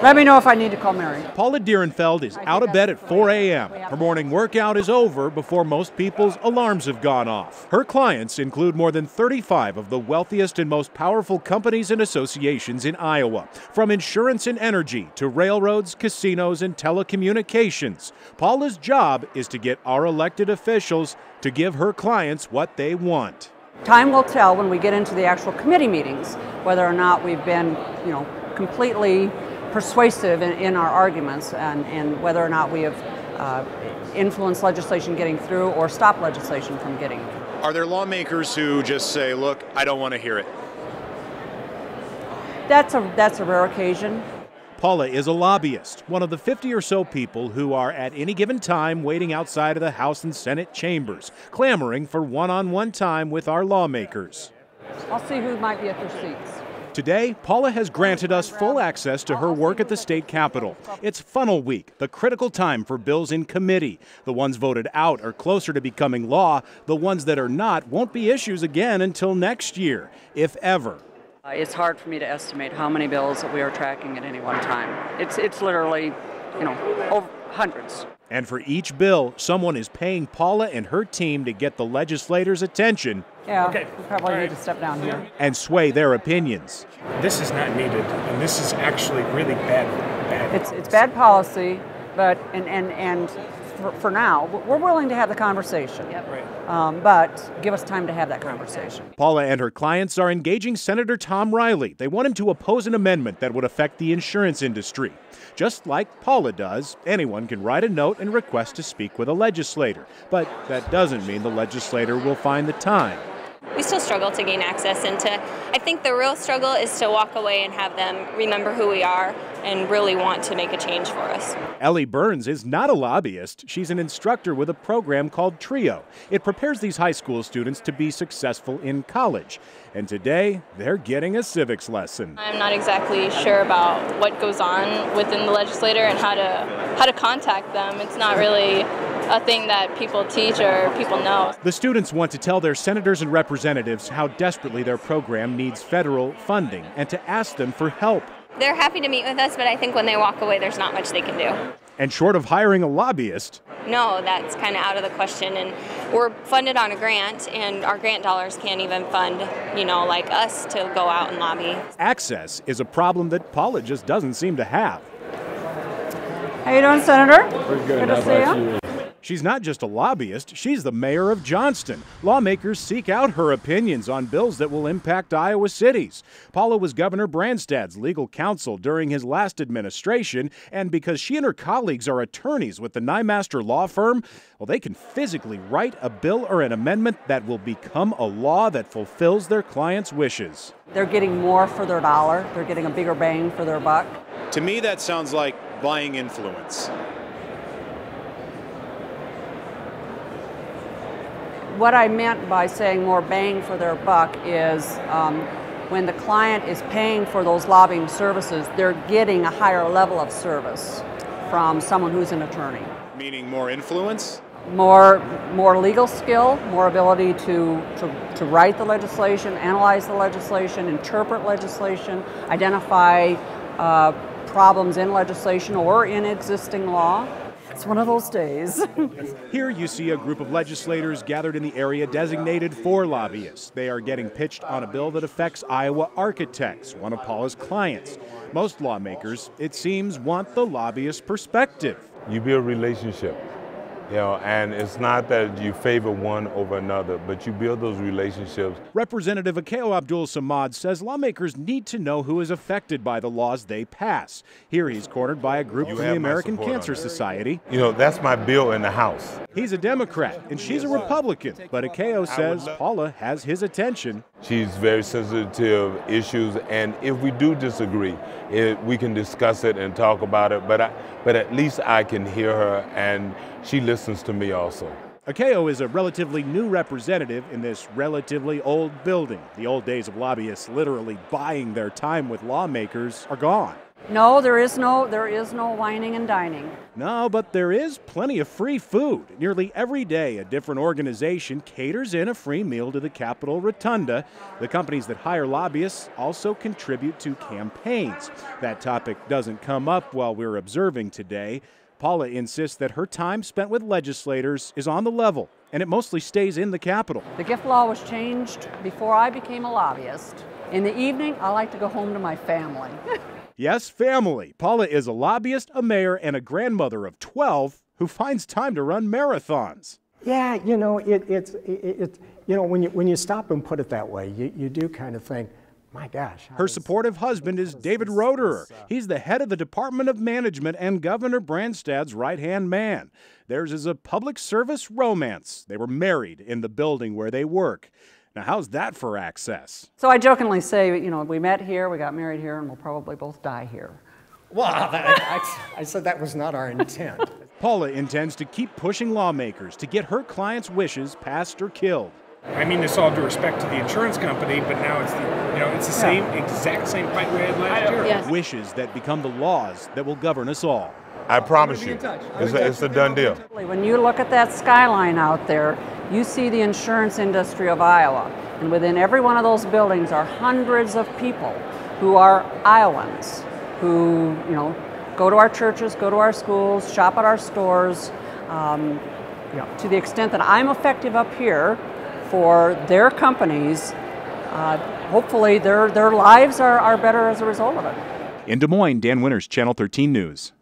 Let me know if I need to call Mary. Paula Dierenfeld is out of bed at 4 a.m. Her morning workout is over before most people's alarms have gone off. Her clients include more than 35 of the wealthiest and most powerful companies and associations in Iowa, from insurance and energy to railroads, casinos, and telecommunications. Paula's job is to get our elected officials to give her clients what they want. Time will tell when we get into the actual committee meetings whether or not we've been, completely persuasive in our arguments and whether or not we have influenced legislation getting through or stopped legislation from getting through. Are there lawmakers who just say, look, I don't want to hear it? That's a rare occasion. Paula is a lobbyist, one of the 50 or so people who are at any given time waiting outside of the House and Senate chambers, clamoring for one-on-one time with our lawmakers. I'll see who might be at their seats. Today, Paula has granted us full access to her work at the state capitol. It's funnel week, the critical time for bills in committee. The ones voted out are closer to becoming law. The ones that are not won't be issues again until next year, if ever. It's hard for me to estimate how many bills that we are tracking at any one time. It's literally, over hundreds. And for each bill, someone is paying Paula and her team to get the legislators' attention. Yeah, okay. We probably need to step down here. And sway their opinions. This is not needed, and this is actually really bad. It's bad policy, but and for now, we're willing to have the conversation. Yep. Right. But give us time to have that conversation. Paula and her clients are engaging Senator Tom Riley. They want him to oppose an amendment that would affect the insurance industry. Just like Paula does, anyone can write a note and request to speak with a legislator. But that doesn't mean the legislator will find the time. We still struggle to gain access, and I think the real struggle is to walk away and have them remember who we are and really want to make a change for us. Ellie Burns is not a lobbyist. She's an instructor with a program called TRIO. It prepares these high school students to be successful in college. And today, they're getting a civics lesson. I'm not exactly sure about what goes on within the legislature and how to contact them. It's not really a thing that people teach or people know. The students want to tell their senators and representatives how desperately their program needs federal funding and to ask them for help. They're happy to meet with us, but I think when they walk away, there's not much they can do. And short of hiring a lobbyist, no, that's kind of out of the question. And we're funded on a grant, and our grant dollars can't even fund, like us to go out and lobby. Access is a problem that Paula just doesn't seem to have. How you doing, Senator? Pretty good. Good to see you. She's not just a lobbyist, she's the mayor of Johnston. Lawmakers seek out her opinions on bills that will impact Iowa cities. Paula was Governor Branstad's legal counsel during his last administration, and because she and her colleagues are attorneys with the Nymaster law firm, well, they can physically write a bill or an amendment that will become a law that fulfills their clients' wishes. They're getting more for their dollar. They're getting a bigger bang for their buck. To me, that sounds like buying influence. What I meant by saying more bang for their buck is when the client is paying for those lobbying services, they're getting a higher level of service from someone who's an attorney. Meaning more influence? More legal skill, more ability to write the legislation, analyze the legislation, interpret legislation, identify problems in legislation or in existing law. It's one of those days. Here you see a group of legislators gathered in the area designated for lobbyists. They are getting pitched on a bill that affects Iowa architects, one of Paula's clients. Most lawmakers, it seems, want the lobbyist perspective. You build relationship, and it's not that you favor one over another, but you build those relationships. Representative Akeo Abdul Samad says lawmakers need to know who is affected by the laws they pass. Here he's cornered by a group from the American Cancer Society. That's my bill in the House. He's a Democrat and she's a Republican, but Akeo says Paula has his attention. She's very sensitive to issues, and if we do disagree, we can discuss it and talk about it, but at least I can hear her, and she listens to me also. Akeo is a relatively new representative in this relatively old building. The old days of lobbyists literally buying their time with lawmakers are gone. No, there is no whining and dining. No, but there is plenty of free food. Nearly every day, a different organization caters in a free meal to the Capitol Rotunda. The companies that hire lobbyists also contribute to campaigns. That topic doesn't come up while we're observing today. Paula insists that her time spent with legislators is on the level, and it mostly stays in the Capitol. The gift law was changed before I became a lobbyist. In the evening, I like to go home to my family. Yes, family. Paula is a lobbyist, a mayor, and a grandmother of 12 who finds time to run marathons. Yeah, you know, it's you know, when you stop and put it that way, you do kind of think, my gosh. Her supportive husband is David Roederer. He's the head of the Department of Management and Governor Branstad's right-hand man. Theirs is a public service romance. They were married in the building where they work. Now, how's that for access? So I jokingly say, you know, we met here, we got married here, and we'll probably both die here. Well, I said that was not our intent. Paula intends to keep pushing lawmakers to get her clients' wishes passed or killed. I mean this all due respect to the insurance company, but now it's the same exact same fight we had last year. Yes. Wishes that become the laws that will govern us all. I promise you, it's a done deal. When you look at that skyline out there, you see the insurance industry of Iowa. And within every one of those buildings are hundreds of people who are Iowans, who, you know, go to our churches, go to our schools, shop at our stores. You know, to the extent that I'm effective up here for their companies, hopefully their lives are better as a result of it. In Des Moines, Dan Winters, Channel 13 News.